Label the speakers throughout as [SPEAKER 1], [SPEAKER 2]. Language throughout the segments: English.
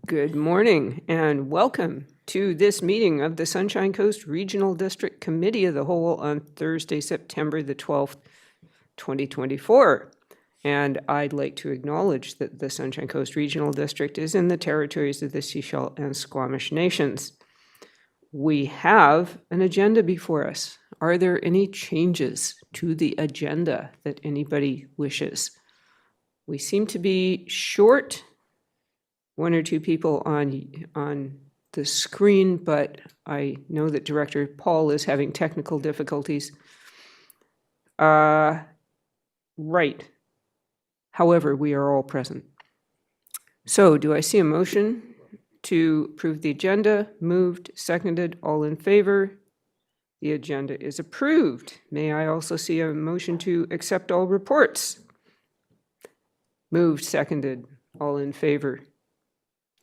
[SPEAKER 1] Good morning and welcome to this meeting of the Sunshine Coast Regional District Committee of the Whole on Thursday, September the 12th, 2024. And I'd like to acknowledge that the Sunshine Coast Regional District is in the territories of the Sechelt and Squamish Nations. We have an agenda before us. Are there any changes to the agenda that anybody wishes? We seem to be short one or two people on the screen, but I know that Director Paul is having technical difficulties. Right. However, we are all present. So do I see a motion to approve the agenda? Moved, seconded, all in favor? The agenda is approved. May I also see a motion to accept all reports? Moved, seconded, all in favor?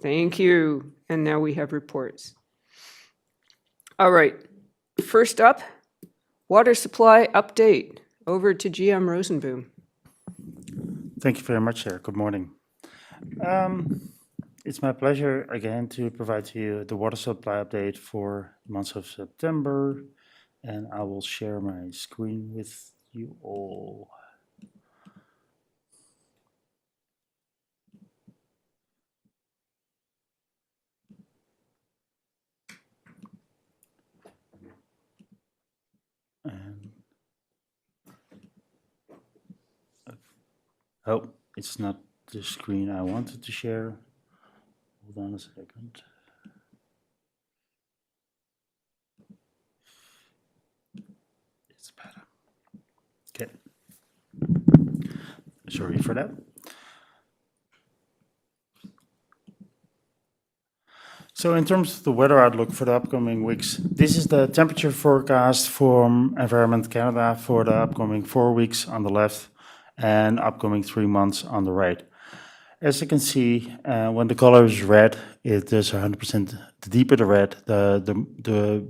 [SPEAKER 1] Thank you. And now we have reports. All right. First up, water supply update. Over to GM Rosenboom.
[SPEAKER 2] Thank you very much, Chair. Good morning. It's my pleasure again to provide to you the water supply update for the month of September, and I will share my screen with you all. Oh, it's not the screen I wanted to share. Hold on a second. It's better. Okay. Sorry for that. So in terms of the weather outlook for the upcoming weeks, this is the temperature forecast from Environment Canada for the upcoming 4 weeks on the left and upcoming 3 months on the right. As you can see, when the color is red, it is 100%. The deeper the red, the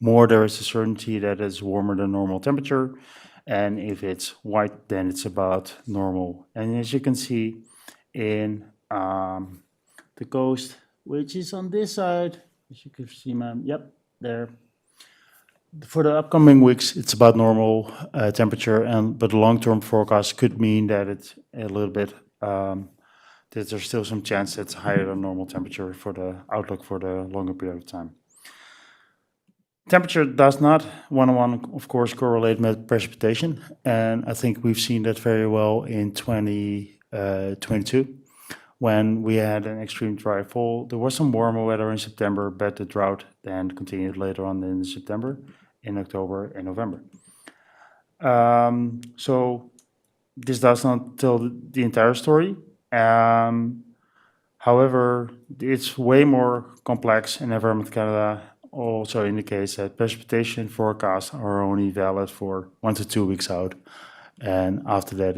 [SPEAKER 2] more there is a certainty that it's warmer than normal temperature. And if it's white, then it's about normal. And as you can see in the coast, which is on this side, as you can see, yep, there. For the upcoming weeks, it's about normal temperature, but the long-term forecast could mean that it's a little bit, that there's still some chance that's higher than normal temperature for the outlook for the longer period of time. Temperature does not one-on-one, of course, correlate with precipitation, and I think we've seen that very well in 2022. When we had an extreme dry fall. There was some warmer weather in September, but the drought then continued later on in September, in October and November. So this does not tell the entire story. However, it's way more complex, and Environment Canada also indicates that precipitation forecasts are only valid for 1 to 2 weeks out. And after that,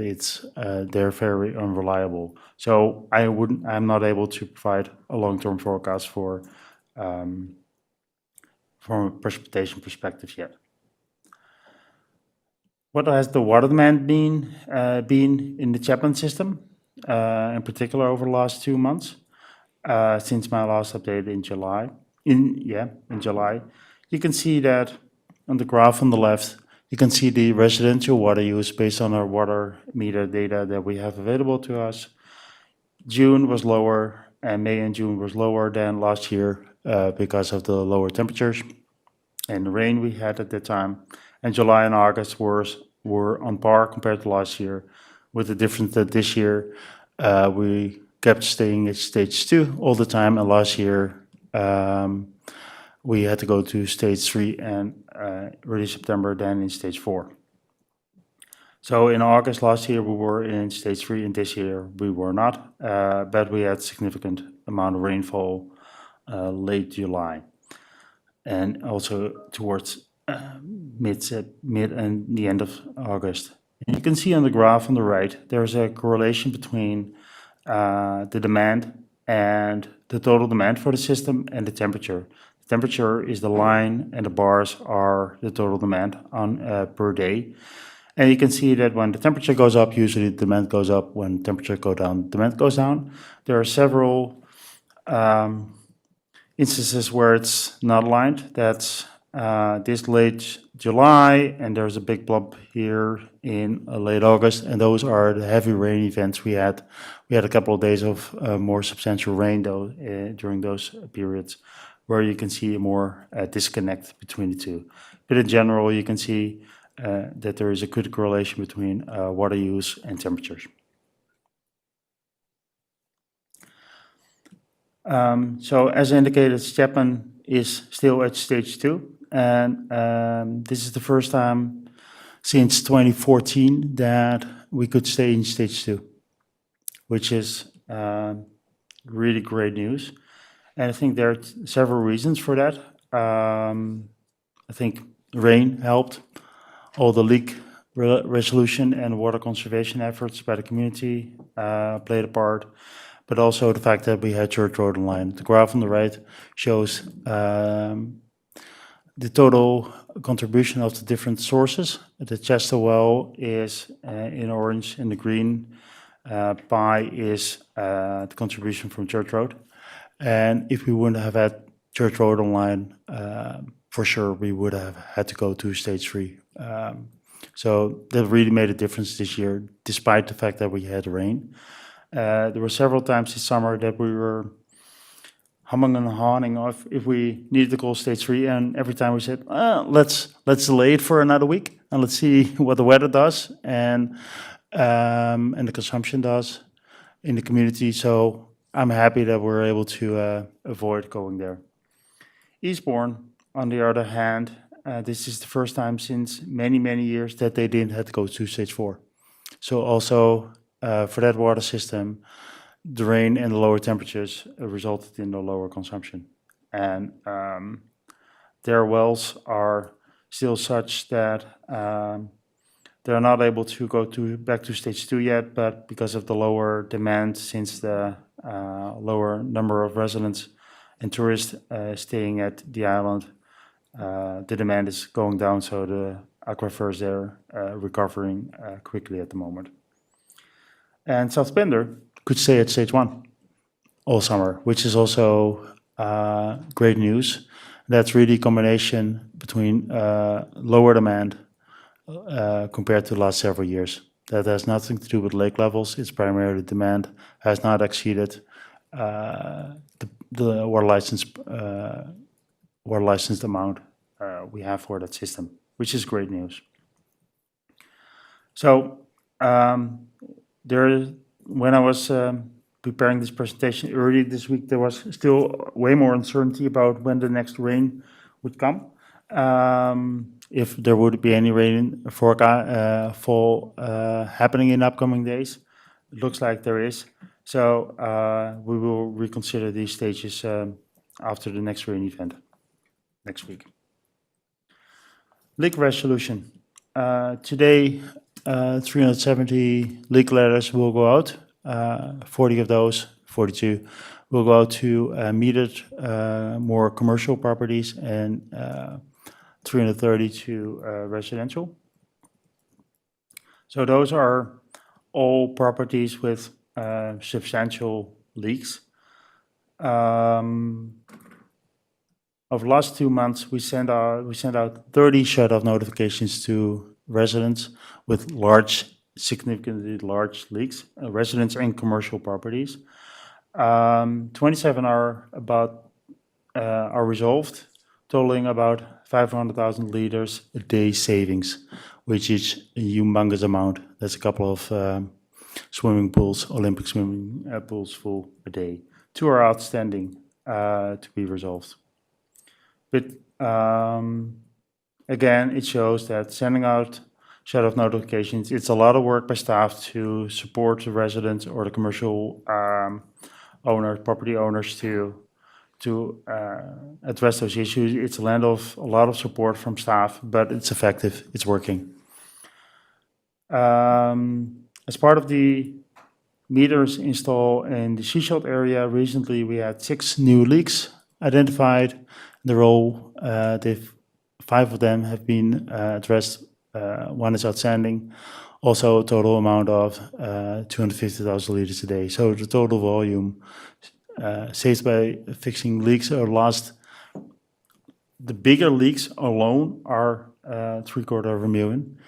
[SPEAKER 2] they're very unreliable. So I'm not able to provide a long-term forecast from a precipitation perspective yet. What has the water demand been in the Chapman system, in particular over the last 2 months, since my last update in July? In July, you can see that on the graph on the left. You can see the residential water use based on our water meter data that we have available to us. June was lower, and May and June was lower than last year because of the lower temperatures and the rain we had at that time. And July and August were on par compared to last year, with the difference that this year we kept staying at stage 2 all the time, and last year we had to go to stage 3 and early September, then in stage 4. So in August last year we were in stage 3, and this year we were not, but we had significant amount of rainfall late July, and also towards mid and the end of August. And you can see on the graph on the right, there's a correlation between the demand and the total demand for the system and the temperature. The temperature is the line, and the bars are the total demand on per day. And you can see that when the temperature goes up, usually the demand goes up. When temperature goes down, demand goes down. There are several instances where it's not aligned. That's this late July, and there's a big blob here in late August, and those are the heavy rain events we had. We had a couple of days of more substantial rain though during those periods, where you can see a more disconnect between the two. But in general, you can see that there is a good correlation between water use and temperatures. So as indicated, Stepan is still at stage 2, and this is the first time since 2014 that we could stay in stage 2, which is really great news. And I think there are several reasons for that. I think rain helped. All the leak resolution and water conservation efforts by the community played a part, but also the fact that we had Church Road online. The graph on the right shows the total contribution of the different sources. The Chester well is in orange, and the green pie is the contribution from Church Road. And if we wouldn't have had Church Road online, for sure we would have had to go to stage 3. So that really made a difference this year, despite the fact that we had rain. There were several times this summer that we were humming and hawing off if we needed to call stage 3, and every time we said, let's delay it for another week and let's see what the weather does and the consumption does in the community. So I'm happy that we're able to avoid going there. Eastbourne, on the other hand, this is the first time since many, many years that they didn't have to go to stage 4. So also for that water system, the rain and the lower temperatures resulted in the lower consumption. And their wells are still such that they're not able to go back to stage 2 yet, but because of the lower demand since the lower number of residents and tourists staying at the island, the demand is going down, so the aquifers there recovering quickly at the moment. And South Pender could stay at stage 1 all summer, which is also great news. That's really a combination between lower demand compared to the last several years. That has nothing to do with lake levels. It's primarily demand has not exceeded the water licensed amount we have for that system, which is great news. So when I was preparing this presentation early this week, there was still way more uncertainty about when the next rain would come. If there would be any rain fall happening in upcoming days. It looks like there is. So we will reconsider these stages after the next rain event next week. Leak resolution. Today, 370 leak letters will go out. 40 of those, 42, will go out to metered, more commercial properties, and 330 to residential. So those are all properties with substantial leaks. Over the last 2 months, we sent out 30 shut-off notifications to residents with significantly large leaks, residents and commercial properties. 27 are resolved, totaling about 500,000 liters a day savings, which is a humongous amount. That's a couple of swimming pools, Olympic swimming pools full a day. 2 are outstanding to be resolved. But again, it shows that sending out shut-off notifications, it's a lot of work by staff to support the residents or the commercial property owners to address those issues. It's a lot of support from staff, but it's effective, it's working. As part of the meters installed in the Seashell area, recently we had 6 new leaks identified. They're all, 5 of them have been addressed one is outstanding. Also, a total amount of 250,000 liters a day. So the total volume saved by fixing leaks are the bigger leaks alone are 750,000.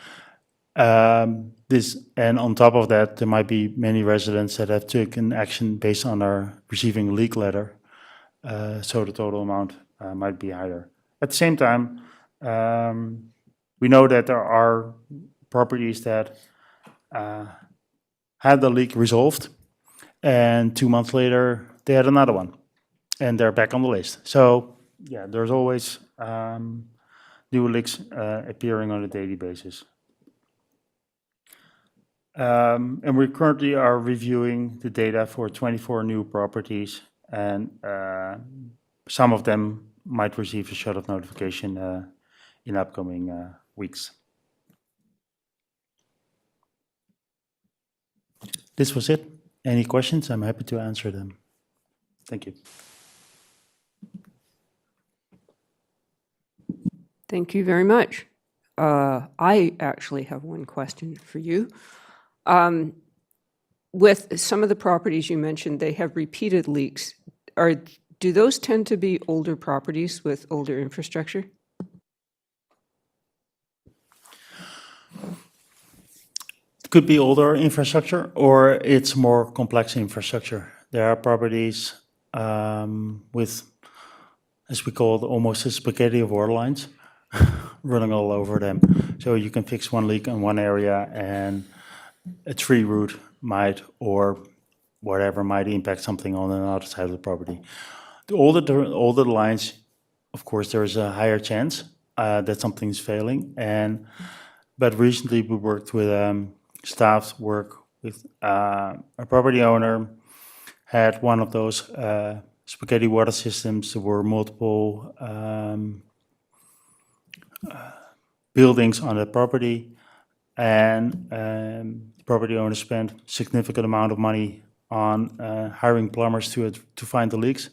[SPEAKER 2] And on top of that, there might be many residents that have taken action based on our receiving a leak letter. So the total amount might be higher. At the same time, we know that there are properties that had the leak resolved, and 2 months later, they had another one, and they're back on the list. So yeah, there's always new leaks appearing on a daily basis. And we currently are reviewing the data for 24 new properties, and some of them might receive a shut-off notification in upcoming weeks. This was it. Any questions? I'm happy to answer them. Thank you.
[SPEAKER 1] Thank you very much. I actually have one question for you. With some of the properties you mentioned, they have repeated leaks. Do those tend to be older properties with older infrastructure?
[SPEAKER 2] It could be older infrastructure, or it's more complex infrastructure. There are properties with, as we call it, almost a spaghetti of water lines running all over them. So you can fix one leak in one area, and a tree root might, or whatever, might impact something on another side of the property. The older the lines, of course, there is a higher chance that something's failing. But recently we worked with staff work with a property owner, had one of those spaghetti water systems. There were multiple buildings on the property, and the property owner spent significant amount of money on hiring plumbers to find the leaks.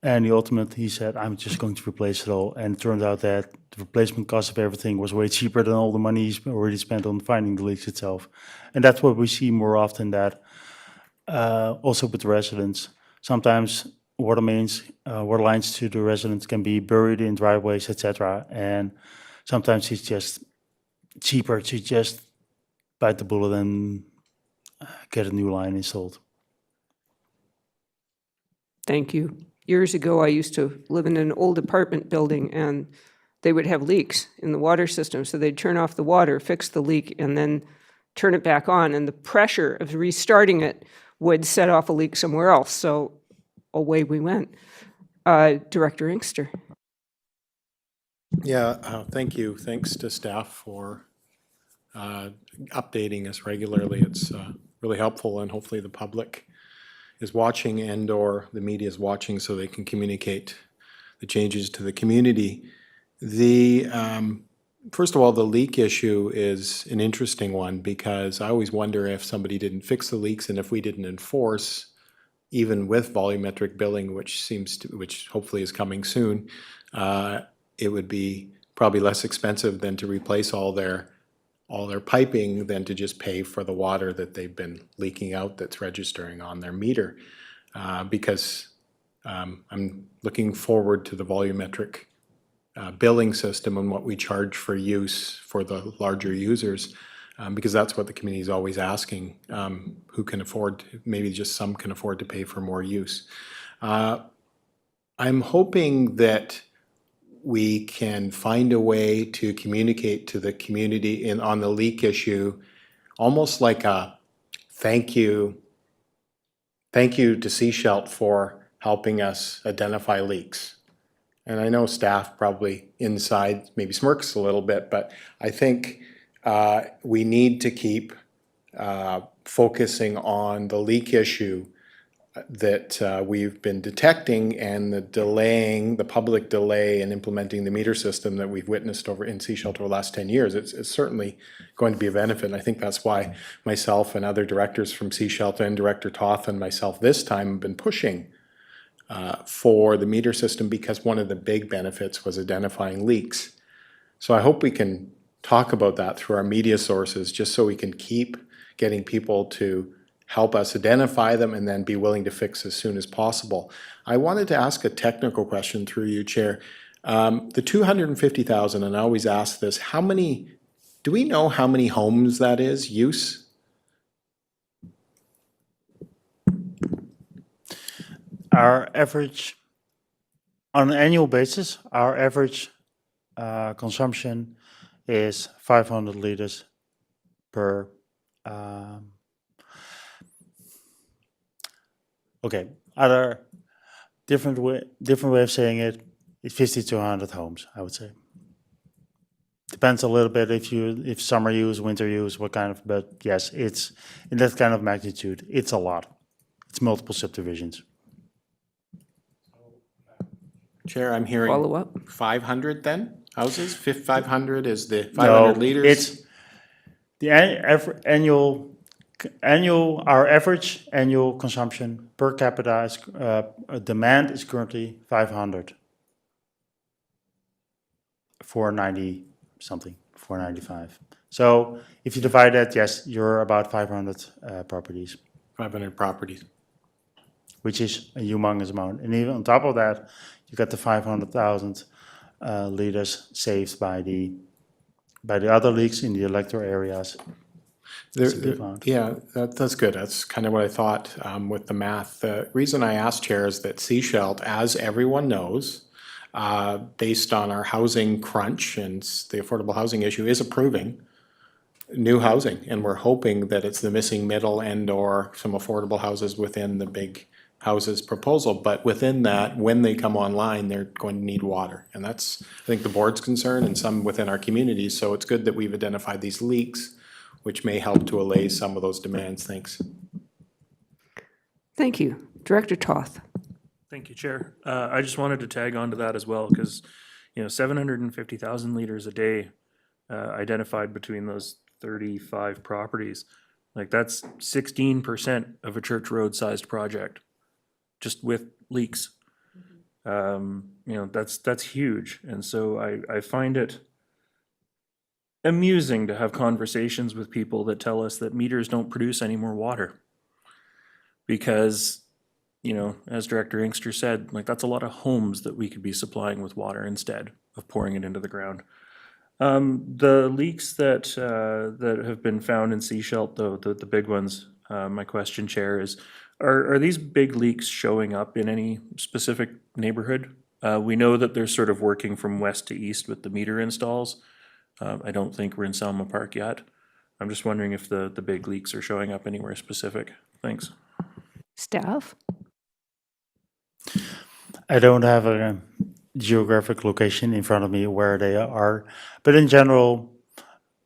[SPEAKER 2] And he said, I'm just going to replace it all. And it turned out that the replacement cost of everything was way cheaper than all the money he's already spent on finding the leaks itself. And that's what we see more often, that also with the residents. Sometimes water lines to the residents can be buried in driveways, etc. And sometimes it's just cheaper to just bite the bullet and get a new line installed.
[SPEAKER 1] Thank you. Years ago, I used to live in an old apartment building, and they would have leaks in the water system. So they'd turn off the water, fix the leak, and then turn it back on. And the pressure of restarting it would set off a leak somewhere else. So away we went. Director Inkster.
[SPEAKER 3] Yeah, thank you. Thanks to staff for updating us regularly. It's really helpful, and hopefully the public is watching and/or the media is watching so they can communicate the changes to the community. First of all, the leak issue is an interesting one, because I always wonder if somebody didn't fix the leaks, and if we didn't enforce, even with volumetric billing, which hopefully is coming soon, it would be probably less expensive than to replace all their piping than to just pay for the water that they've been leaking out that's registering on their meter. Because I'm looking forward to the volumetric billing system and what we charge for use for the larger users, because that's what the community is always asking, who can afford, maybe just some can afford to pay for more use. I'm hoping that we can find a way to communicate to the community on the leak issue, almost like a thank you to Seashelt for helping us identify leaks. And I know staff probably inside maybe smirks a little bit, but I think we need to keep focusing on the leak issue that we've been detecting, and the public delay in implementing the meter system that we've witnessed over in Seashelt over the last 10 years. It's certainly going to be a benefit, and I think that's why myself and other directors from Seashelt and Director Toth and myself this time have been pushing for the meter system, because one of the big benefits was identifying leaks. So I hope we can talk about that through our media sources, just so we can keep getting people to help us identify them and then be willing to fix as soon as possible. I wanted to ask a technical question through you, Chair. The 250,000, and I always ask this, do we know how many homes that is, use?
[SPEAKER 2] Our average, on an annual basis, our average consumption is 500 liters per. Okay, other different way of saying it is 50 to 100 homes, I would say. Depends a little bit if summer use, winter use, what kind of, but yes, it's in that kind of magnitude. It's a lot. It's multiple subdivisions.
[SPEAKER 3] Chair, I'm hearing
[SPEAKER 1] Follow up?
[SPEAKER 3] 500 then, houses? 500 is the 500 liters?
[SPEAKER 2] It's the our average annual consumption per capita is, demand is currently 500. 490 something, 495. So if you divide that, yes, you're about 500 properties.
[SPEAKER 3] 500 properties.
[SPEAKER 2] Which is a humongous amount. And even on top of that, you got the 500,000 liters saved by the other leaks in the electoral areas.
[SPEAKER 3] Yeah, that's good. That's kind of what I thought with the math. The reason I asked, Chair, is that Seashelt, as everyone knows, based on our housing crunch and the affordable housing issue, is approving new housing. And we're hoping that it's the missing middle and or some affordable houses within the big houses proposal. But within that, when they come online, they're going to need water. And that's, I think, the board's concern and some within our communities. So it's good that we've identified these leaks, which may help to allay some of those demands. Thanks.
[SPEAKER 1] Thank you. Director Toth.
[SPEAKER 4] Thank you, Chair. I just wanted to tag on to that as well, because, 750,000 liters a day identified between those 35 properties. Like, that's 16% of a church road-sized project, just with leaks. That's huge. And so I find it amusing to have conversations with people that tell us that meters don't produce any more water. Because, as Director Inkster said, like, that's a lot of homes that we could be supplying with water instead of pouring it into the ground. The leaks that have been found in Seashelt, though, the big ones, my question, Chair, is, are these big leaks showing up in any specific neighborhood? We know that they're sort of working from west to east with the meter installs. I don't think we're in Selma Park yet. I'm just wondering if the big leaks are showing up anywhere specific. Thanks.
[SPEAKER 1] Staff?
[SPEAKER 2] I don't have a geographic location in front of me where they are, but in general,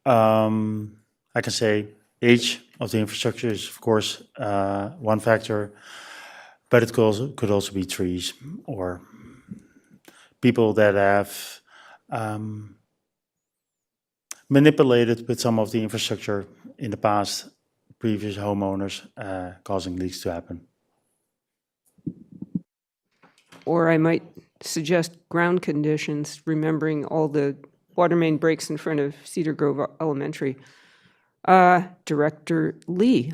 [SPEAKER 2] I can say age of the infrastructure is, of course, one factor, but it could also be trees or people that have manipulated with some of the infrastructure in the past, previous homeowners causing leaks to happen.
[SPEAKER 1] Or I might suggest ground conditions, remembering all the water main breaks in front of Cedar Grove Elementary. Director Lee.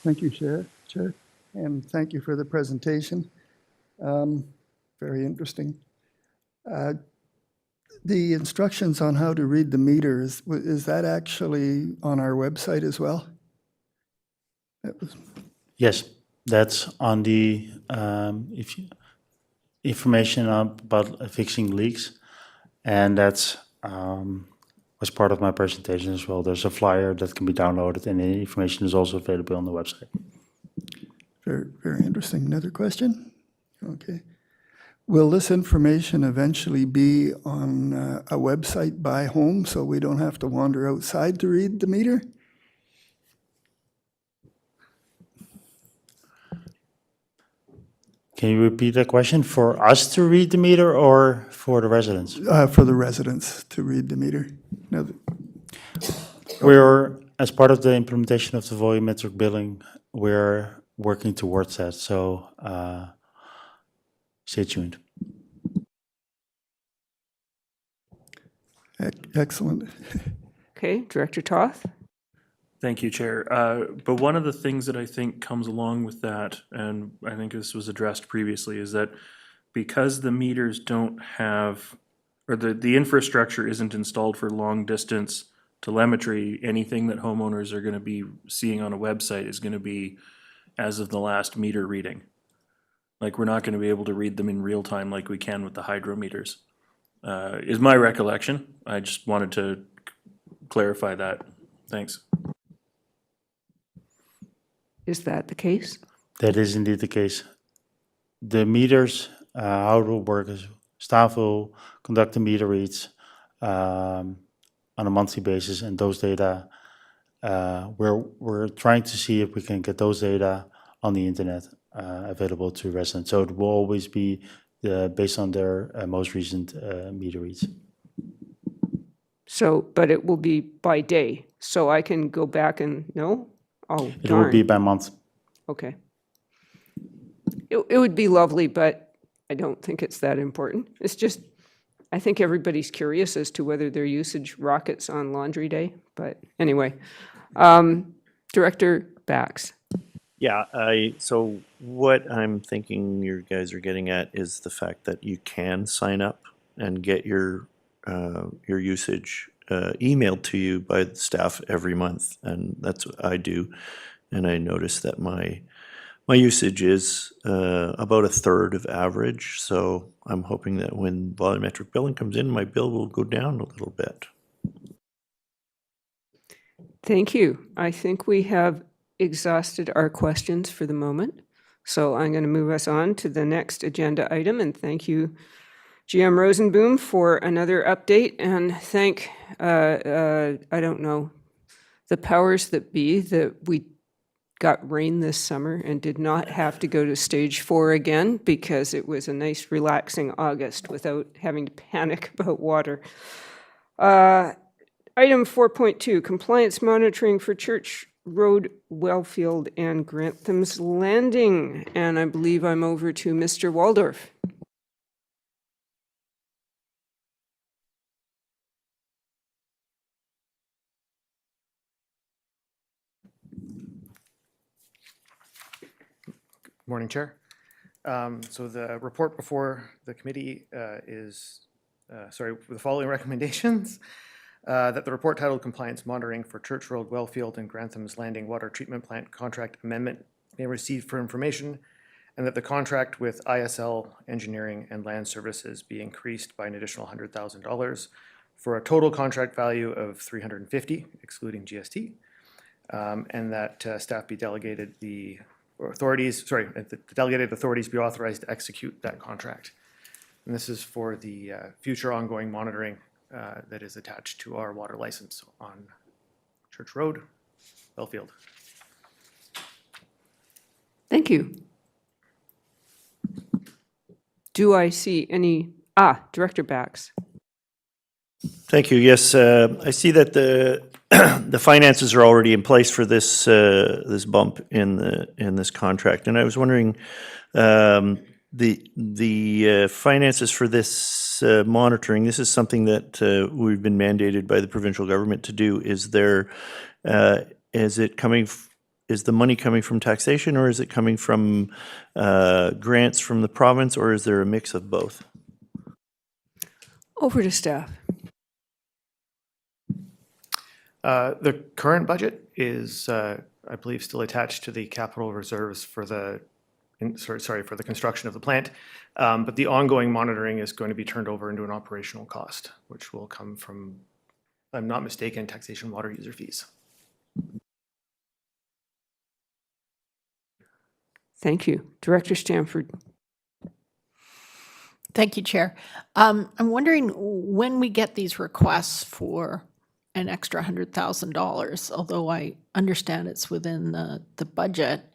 [SPEAKER 5] Thank you, Chair, and thank you for the presentation. Very interesting. The instructions on how to read the meters, is that actually on our website as well?
[SPEAKER 2] Yes, that's on the information about fixing leaks, and that's was part of my presentation as well. There's a flyer that can be downloaded, and the information is also available on the website.
[SPEAKER 5] Very, very interesting. Another question? Okay. Will this information eventually be on a website by home so we don't have to wander outside to read the meter?
[SPEAKER 2] Can you repeat that question? For us to read the meter or for the residents?
[SPEAKER 5] For the residents to read the meter. No,
[SPEAKER 2] We're, as part of the implementation of the volumetric billing, we're working towards that. So stay tuned.
[SPEAKER 5] Excellent.
[SPEAKER 1] Okay, Director Toth?
[SPEAKER 4] Thank you, Chair. But one of the things that I think comes along with that, and I think this was addressed previously, is that because the meters don't have, or the infrastructure isn't installed for long distance telemetry, anything that homeowners are gonna be seeing on a website is gonna be as of the last meter reading. Like, we're not gonna be able to read them in real time like we can with the hydrometers. Is my recollection. I just wanted to clarify that. Thanks.
[SPEAKER 1] Is that the case?
[SPEAKER 2] That is indeed the case. The meters, how it will work is staff will conduct the meter reads on a monthly basis, and those data, we're trying to see if we can get those data on the internet available to residents. So it will always be based on their most recent meter reads.
[SPEAKER 1] So, but it will be by day, so I can go back and, no? Oh,
[SPEAKER 2] It will be
[SPEAKER 1] darn.
[SPEAKER 2] by month.
[SPEAKER 1] Okay. It would be lovely, but I don't think it's that important. It's just, I think everybody's curious as to whether their usage rockets on laundry day, but anyway. Director Bax.
[SPEAKER 6] Yeah, so what I'm thinking you guys are getting at is the fact that you can sign up and get your usage emailed to you by the staff every month, and that's what I do. And I notice that my usage is about a third of average, so I'm hoping that when volumetric billing comes in, my bill will go down a little bit.
[SPEAKER 1] Thank you. I think we have exhausted our questions for the moment. So I'm going to move us on to the next agenda item, and thank you, GM Rosenboom, for another update, and thank, I don't know, the powers that be that we got rain this summer and did not have to go to stage 4 again because it was a nice relaxing August without having to panic about water. Item 4.2, compliance monitoring for Church Road, Wellfield, and Grantham's Landing. And I believe I'm over to Mr. Waldorf.
[SPEAKER 7] Morning, Chair. So the report before the committee is, with the following recommendations. That the report titled Compliance Monitoring for Church Road, Wellfield, and Grantham's Landing Water Treatment Plant Contract Amendment be received for information, and that the contract with ISL Engineering and Land Services be increased by an additional $100,000 for a total contract value of $350, excluding GST, and that staff be delegated the delegated authorities be authorized to execute that contract. And this is for the future ongoing monitoring that is attached to our water license on Church Road, Wellfield.
[SPEAKER 1] Thank you. Do I see any, Director Bax.
[SPEAKER 6] Thank you. Yes, I see that the the finances are already in place for this this bump in this contract, and I was wondering the finances for this monitoring. This is something that we've been mandated by the provincial government to do. Is there is it coming? Is the money coming from taxation, or is it coming from grants from the province, or is there a mix of both?
[SPEAKER 1] Over to staff.
[SPEAKER 7] The current budget is, I believe, still attached to the capital reserves for the, for the construction of the plant. But the ongoing monitoring is going to be turned over into an operational cost, which will come from, if I'm not mistaken, taxation water user fees.
[SPEAKER 1] Thank you. Director Stanford.
[SPEAKER 8] Thank you, Chair. I'm wondering when we get these requests for an extra $100,000, although I understand it's within the budget,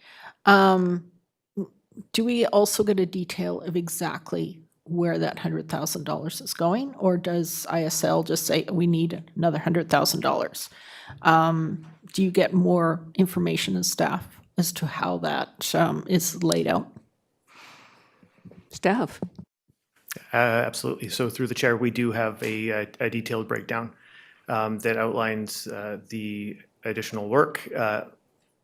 [SPEAKER 8] do we also get a detail of exactly where that $100,000 is going? Or does ISL just say, we need another $100,000? Do you get more information as staff as to how that is laid out?
[SPEAKER 1] Staff.
[SPEAKER 7] Absolutely. So through the chair, we do have a detailed breakdown that outlines the additional work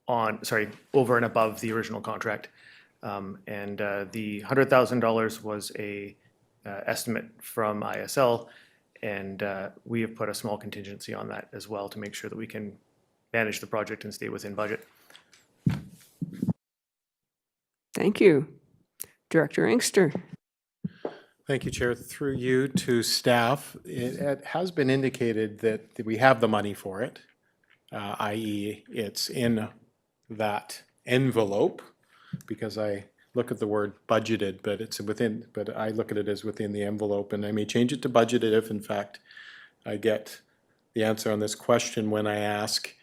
[SPEAKER 7] over and above the original contract. And the $100,000 was a estimate from ISL, and we have put a small contingency on that as well to make sure that we can manage the project and stay within budget.
[SPEAKER 1] Thank you. Director Inkster.
[SPEAKER 3] Thank you, Chair. Through you to staff, it has been indicated that we have the money for it, i.e. it's in that envelope, because I look at the word budgeted, but I look at it as within the envelope, and I may change it to budgeted if in fact I get the answer on this question when I ask,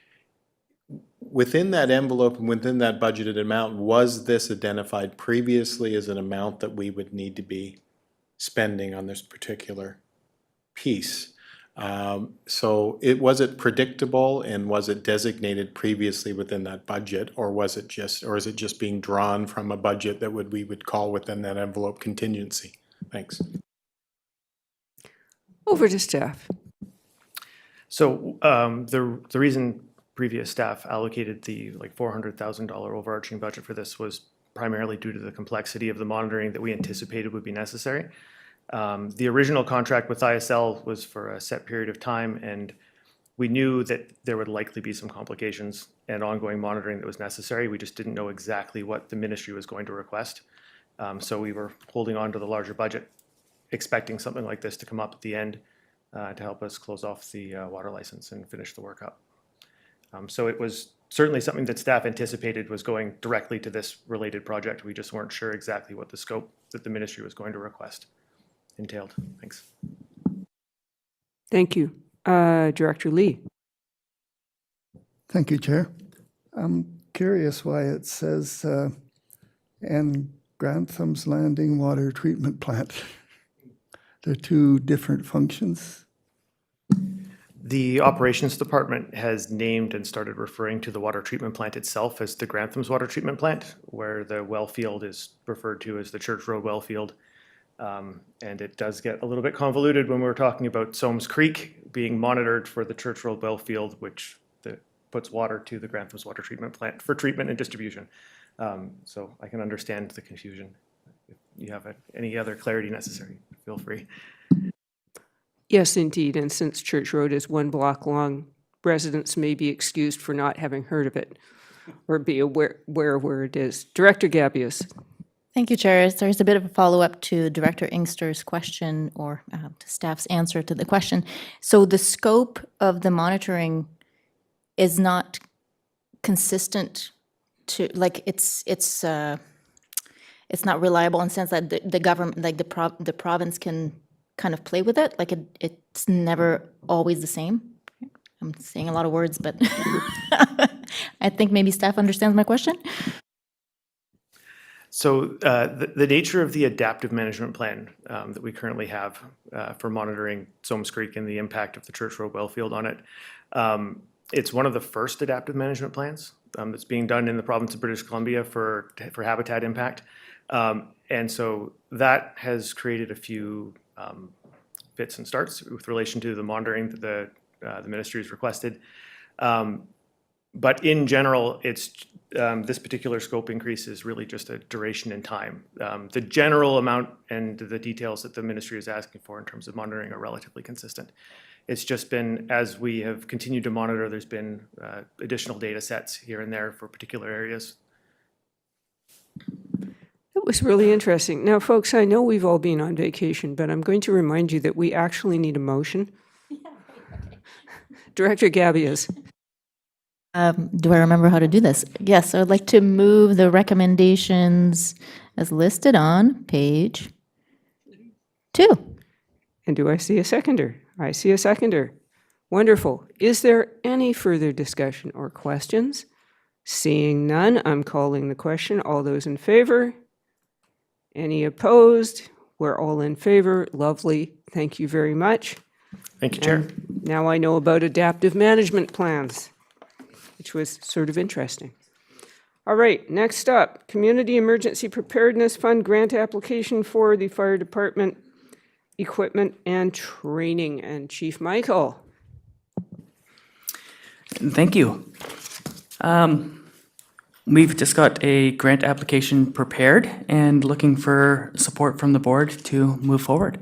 [SPEAKER 3] within that envelope and within that budgeted amount, was this identified previously as an amount that we would need to be spending on this particular piece? So was it predictable, and was it designated previously within that budget, or is it just being drawn from a budget that we would call within that envelope contingency? Thanks.
[SPEAKER 1] Over to staff.
[SPEAKER 7] So the reason previous staff allocated the $400,000 overarching budget for this was primarily due to the complexity of the monitoring that we anticipated would be necessary. The original contract with ISL was for a set period of time, and we knew that there would likely be some complications and ongoing monitoring that was necessary. We just didn't know exactly what the ministry was going to request. So we were holding on to the larger budget, expecting something like this to come up at the end to help us close off the water license and finish the work up. So it was certainly something that staff anticipated was going directly to this related project. We just weren't sure exactly what the scope that the ministry was going to request entailed. Thanks.
[SPEAKER 1] Thank you. Director Lee.
[SPEAKER 5] Thank you, Chair. I'm curious why it says, and Grantham's Landing Water Treatment Plant. They're two different functions.
[SPEAKER 7] The operations department has named and started referring to the water treatment plant itself as the Grantham's Water Treatment Plant, where the well field is referred to as the Church Road well field. And it does get a little bit convoluted when we're talking about Soames Creek being monitored for the Church Road well field, which puts water to the Grantham's Water Treatment Plant for treatment and distribution. So I can understand the confusion. If you have any other clarity necessary, feel free.
[SPEAKER 1] Yes, indeed. And since Church Road is 1 block long, residents may be excused for not having heard of it or be aware of where it is. Director Gabius.
[SPEAKER 9] Thank you, Chair. There's a bit of a follow-up to Director Inkster's question, or to staff's answer to the question. So the scope of the monitoring is not consistent to, it's not reliable in the sense that the government, the province can kind of play with it. It's never always the same. I'm saying a lot of words, but I think maybe staff understands my question.
[SPEAKER 7] So the nature of the adaptive management plan that we currently have for monitoring Soames Creek and the impact of the Church Road well field on it, it's one of the first adaptive management plans that's being done in the province of British Columbia for habitat impact. And so that has created a few fits and starts with relation to the monitoring that the ministry has requested. But in general, it's this particular scope increase is really just a duration in time. The general amount and the details that the ministry is asking for in terms of monitoring are relatively consistent. It's just been, as we have continued to monitor, there's been additional data sets here and there for particular areas.
[SPEAKER 1] It was really interesting. Now, folks, I know we've all been on vacation, but I'm going to remind you that we actually need a motion. Director Gabius.
[SPEAKER 9] Do I remember how to do this? Yes, I would like to move the recommendations as listed on page 2.
[SPEAKER 1] And do I see a seconder? I see a seconder. Wonderful. Is there any further discussion or questions? Seeing none, I'm calling the question. All those in favor? Any opposed? We're all in favor. Lovely. Thank you very much.
[SPEAKER 7] Thank you, Chair.
[SPEAKER 1] And now I know about adaptive management plans, which was sort of interesting. All right, next up, Community Emergency Preparedness Fund grant application for the fire department equipment and training. And Chief Michael.
[SPEAKER 10] Thank you. We've just got a grant application prepared and looking for support from the board to move forward.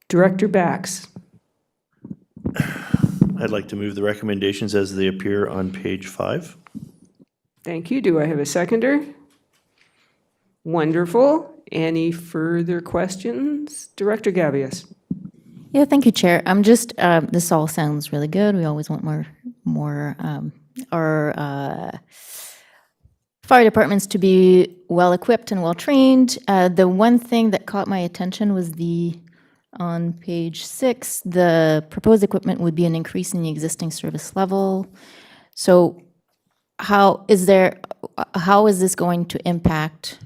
[SPEAKER 1] Director Bax.
[SPEAKER 6] I'd like to move the recommendations as they appear on page 5.
[SPEAKER 1] Thank you. Do I have a seconder? Wonderful. Any further questions? Director Gavious.
[SPEAKER 9] Yeah, thank you, Chair. I'm just, this all sounds really good. We always want more our fire departments to be well-equipped and well-trained. The one thing that caught my attention was on page 6, the proposed equipment would be an increase in the existing service level. So how is this going to impact,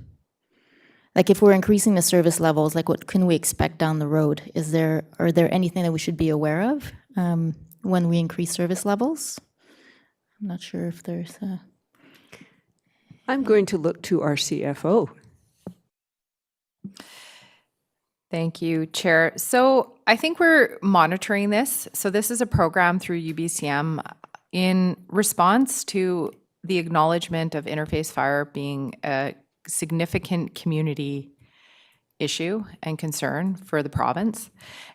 [SPEAKER 9] like if we're increasing the service levels, like what can we expect down the road? Are there anything that we should be aware of when we increase service levels? I'm not sure if there's a...
[SPEAKER 1] I'm going to look to our CFO.
[SPEAKER 11] Thank you, Chair. So I think we're monitoring this. So this is a program through UBCM in response to the acknowledgement of interface fire being a significant community issue and concern for the province.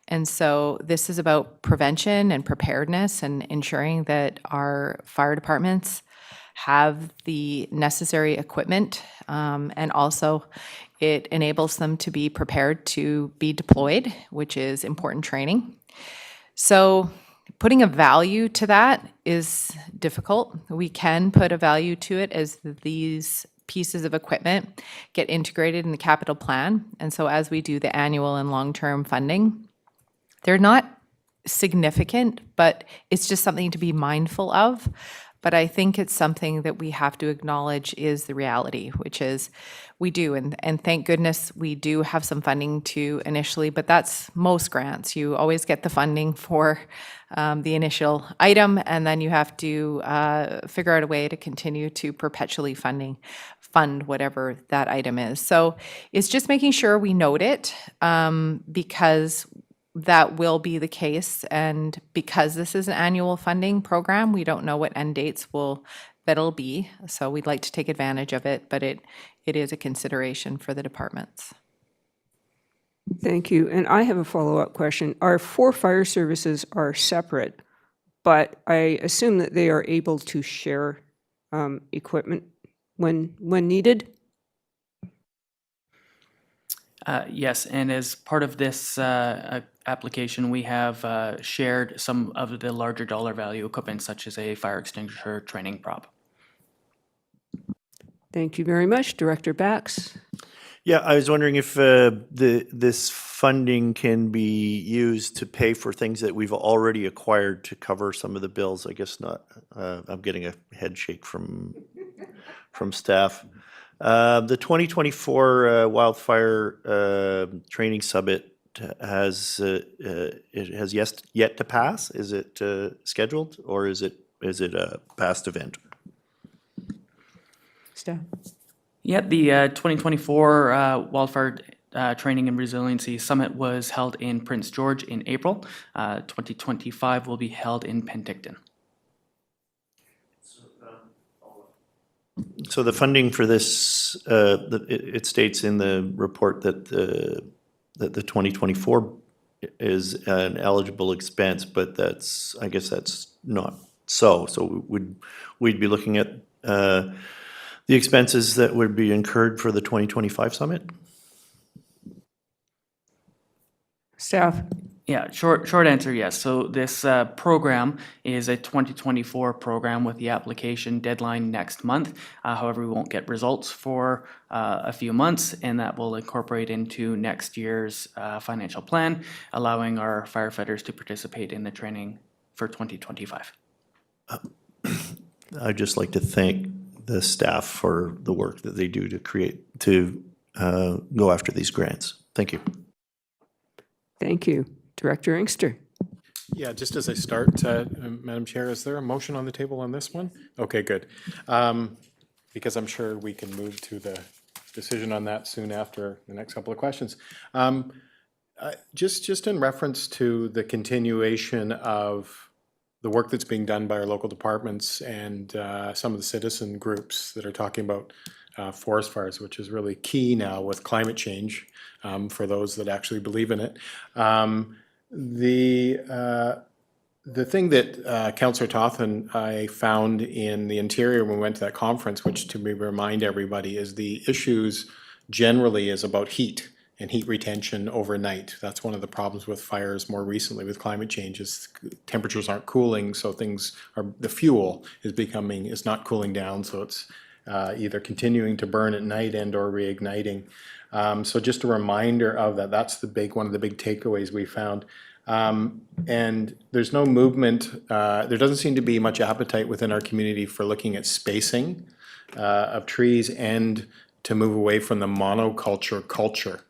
[SPEAKER 11] And so this is about prevention and preparedness and ensuring that our fire departments have the necessary equipment, and also it enables them to be prepared to be deployed, which is important training. So putting a value to that is difficult. We can put a value to it as these pieces of equipment get integrated in the capital plan. And so as we do the annual and long-term funding, they're not significant, but it's just something to be mindful of. But I think it's something that we have to acknowledge is the reality, which is we do. And thank goodness we do have some funding to initially, but that's most grants. You always get the funding for the initial item, and then you have to figure out a way to continue to perpetually fund whatever that item is. So it's just making sure we note it because that will be the case. And because this is an annual funding program, we don't know what end dates that'll be. So we'd like to take advantage of it, but it is a consideration for the departments.
[SPEAKER 1] Thank you. And I have a follow-up question. Our 4 fire services are separate, but I assume that they are able to share equipment when needed?
[SPEAKER 10] Yes, and as part of this application, we have shared some of the larger dollar value equipment, such as a fire extinguisher training prop.
[SPEAKER 1] Thank you very much. Director Bax.
[SPEAKER 6] Yeah, I was wondering if this funding can be used to pay for things that we've already acquired to cover some of the bills. I guess not. I'm getting a head shake from staff. The 2024 Wildfire Training Summit has yet to pass. Is it scheduled, or is it a past event?
[SPEAKER 1] Staff.
[SPEAKER 10] Yeah, the 2024 Wildfire Training and Resiliency Summit was held in Prince George in April. 2025 will be held in Penticton.
[SPEAKER 6] So the funding for this, it states in the report that the 2024 is an eligible expense, but I guess that's not so. So we'd be looking at the expenses that would be incurred for the 2025 summit?
[SPEAKER 1] Staff.
[SPEAKER 10] Yeah, short answer, yes. So this program is a 2024 program with the application deadline next month. However, we won't get results for a few months, and that will incorporate into next year's financial plan, allowing our firefighters to participate in the training for 2025.
[SPEAKER 6] I'd just like to thank the staff for the work that they do to go after these grants. Thank you.
[SPEAKER 1] Thank you. Director Inkster.
[SPEAKER 3] Yeah, just as I start, Madam Chair, is there a motion on the table on this one? Okay, good. Because I'm sure we can move to the decision on that soon after the next couple of questions. Just in reference to the continuation of the work that's being done by our local departments and some of the citizen groups that are talking about forest fires, which is really key now with climate change for those that actually believe in it. The thing that Councillor Toth and I found in the interior when we went to that conference, which to remind everybody, is the issues generally is about heat and heat retention overnight. That's one of the problems with fires more recently with climate change is temperatures aren't cooling, so the fuel is not cooling down, so it's either continuing to burn at night and or reigniting. So just a reminder of that. That's one of the big takeaways we found. And there's no movement, there doesn't seem to be much appetite within our community for looking at spacing of trees and to move away from the monoculture culture,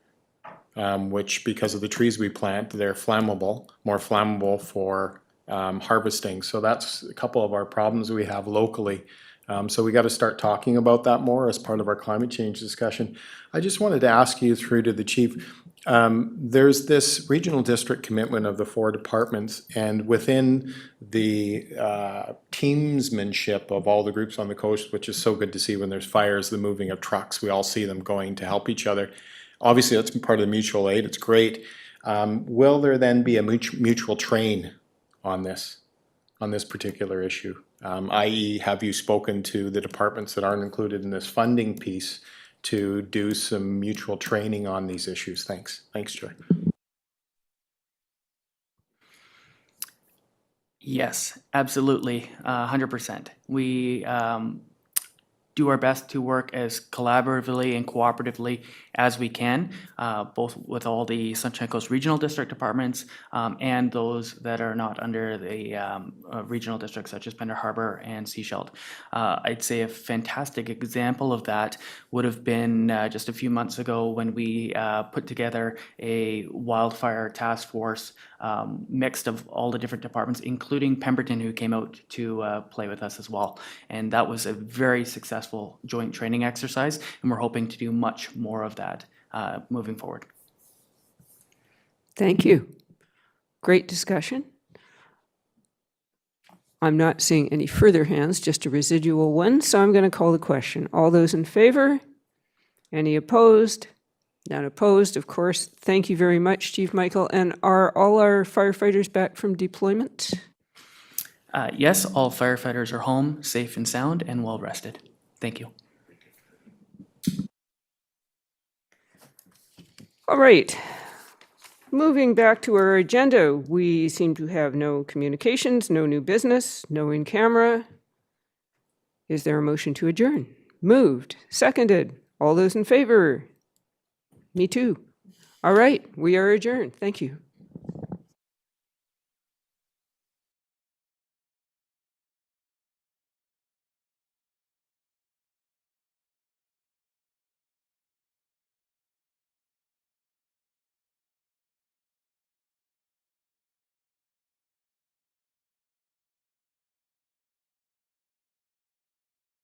[SPEAKER 3] which because of the trees we plant, they're flammable, more flammable for harvesting. So that's a couple of our problems we have locally. So we got to start talking about that more as part of our climate change discussion. I just wanted to ask you through to the chief, there's this regional district commitment of the 4 departments, and within the teamsmanship of all the groups on the coast, which is so good to see when there's fires, the moving of trucks, we all see them going to help each other. Obviously, that's part of the mutual aid. It's great. Will there then be a mutual train on this particular issue? I.e., have you spoken to the departments that aren't included in this funding piece to do some mutual training on these issues? Thanks. Thanks, Joy.
[SPEAKER 10] Yes, absolutely, 100%. We do our best to work as collaboratively and cooperatively as we can, both with all the Sunshine Coast Regional District departments and those that are not under the regional districts such as Pender Harbor and Sechelt. I'd say a fantastic example of that would have been just a few months ago when we put together a wildfire task force mixed of all the different departments, including Pemberton, who came out to play with us as well. And that was a very successful joint training exercise, and we're hoping to do much more of that moving forward.
[SPEAKER 1] Thank you. Great discussion. I'm not seeing any further hands, just a residual one, so I'm going to call the question. All those in favor? Any opposed? None opposed, of course. Thank you very much, Chief Michael. And are all our firefighters back from deployment?
[SPEAKER 10] Yes, all firefighters are home, safe and sound, and well rested. Thank you.
[SPEAKER 1] All right. Moving back to our agenda, we seem to have no communications, no new business, no in camera. Is there a motion to adjourn? Moved. Seconded. All those in favor? Me too. All right, we are adjourned. Thank you.